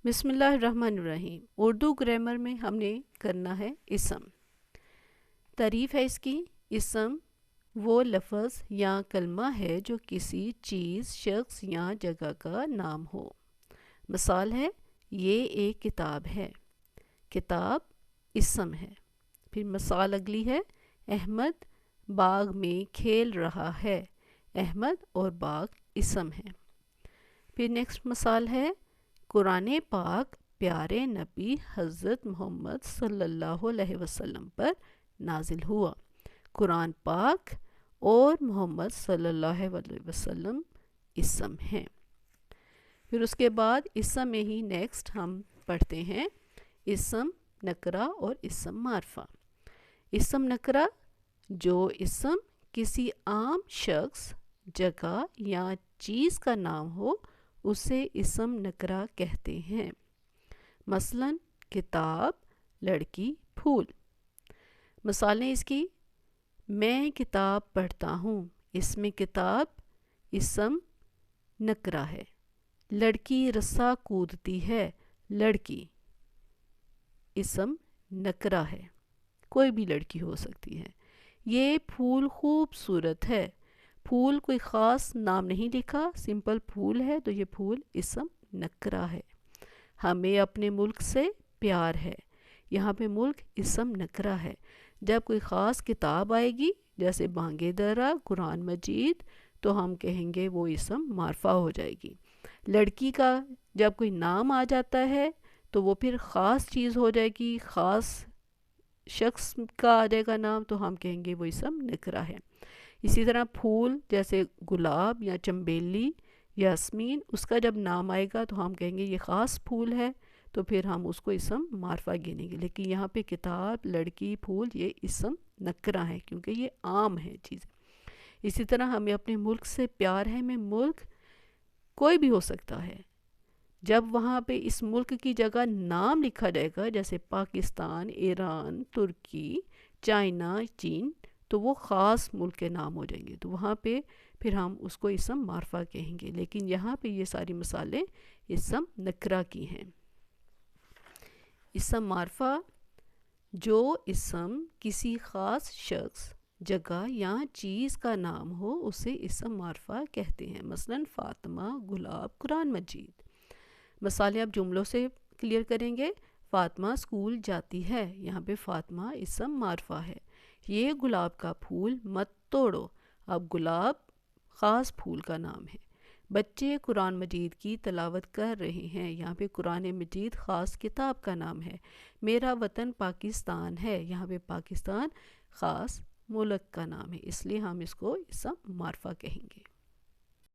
بسم اللہ الرحمن الرحیم۔ اردو گرامر میں ہم نے کرنا ہے اسم۔ تعریف ہے اس کی۔ اسم وہ لفظ یا کلمہ ہے جو کسی چیز، شخص یا جگہ کا نام ہو۔ مثال ہے، یہ ایک کتاب ہے۔ کتاب اسم ہے۔ پھر مثال اگلی ہے، احمد باغ میں کھیل رہا ہے۔ احمد اور باغ اسم ہے۔ پھر نیکسٹ مثال ہے، قرآن پاک پیارے نبی حضرت محمد صلی اللہ علیہ وسلم پر نازل ہوا۔ قرآن پاک اور محمد صلی اللہ علیہ وسلم اسم ہیں۔ پھر اس کے بعد اسم میں ہی نیکسٹ ہم پڑھتے ہیں اسم نکرہ اور اسم معرفہ۔ اسم نکرہ، جو اسم کسی عام شخص، جگہ یا چیز کا نام ہو، اسے اسم نکرہ کہتے ہیں۔ مثلا کتاب، لڑکی، پھول۔ مثالیں اس کی، میں کتاب پڑھتا ہوں۔ اس میں کتاب اسم نکرہ ہے۔ لڑکی رسہ کودتی ہے۔ لڑکی اسم نکرہ ہے، کوئی بھی لڑکی ہو سکتی ہے۔ یہ پھول خوبصورت ہے۔ پھول کوئی خاص نام نہیں لکھا، سمپل پھول ہے، تو یہ پھول اسم نکرہ ہے۔ ہمیں اپنے ملک سے پیار ہے۔ یہاں پہ ملک اسم نکرہ ہے۔ جب کوئی خاص کتاب آئے گی، جیسے بانگ درا، قرآن مجید، تو ہم کہیں گے وہ اسم معرفہ ہو جائے گی۔ لڑکی کا جب کوئی نام آ جاتا ہے تو وہ پھر خاص چیز ہو جائے گی، خاص شخص کا آ جائے گا نام، تو ہم کہیں گے وہ اسم نکرہ ہے۔ اسی طرح پھول، جیسے گلاب یا چنبیلی، یاسمین، اس کا جب نام آئے گا تو ہم کہیں گے یہ خاص پھول ہے، تو پھر ہم اس کو اسم معرفہ گنیں گے۔ لیکن یہاں پہ کتاب، لڑکی، پھول، یہ اسم نکرہ ہے، کیونکہ یہ عام ہے چیزیں۔ اسی طرح ہمیں اپنے ملک سے پیار ہے میں ملک کوئی بھی ہو سکتا ہے۔ جب وہاں پہ اس ملک کی جگہ نام لکھا جائے گا، جیسے پاکستان، ایران، ترکی، چائنا، چین، تو وہ خاص ملک کے نام ہو جائیں گے، تو وہاں پہ پھر ہم اس کو اسم معرفہ کہیں گے۔ لیکن یہاں پہ یہ ساری مثالیں اسم نکرہ کی ہیں۔ اسم معرفہ، جو اسم کسی خاص شخص، جگہ یا چیز کا نام ہو، اسے اسم معرفہ کہتے ہیں۔ مثلا فاطمہ، گلاب، قرآن مجید۔ مثالیں اب جملوں سے کلیئر کریں گے۔ فاطمہ اسکول جاتی ہے۔ یہاں پہ فاطمہ اسم معرفہ ہے۔ یہ گلاب کا پھول مت توڑو۔ اب گلاب خاص پھول کا نام ہے۔ بچے قرآن مجید کی تلاوت کر رہے ہیں۔ یہاں پہ قرآن مجید خاص کتاب کا نام ہے۔ میرا وطن پاکستان ہے۔ یہاں پہ پاکستان خاص ملک کا نام ہے، اس لیے ہم اس کو اسم معرفہ کہیں گے۔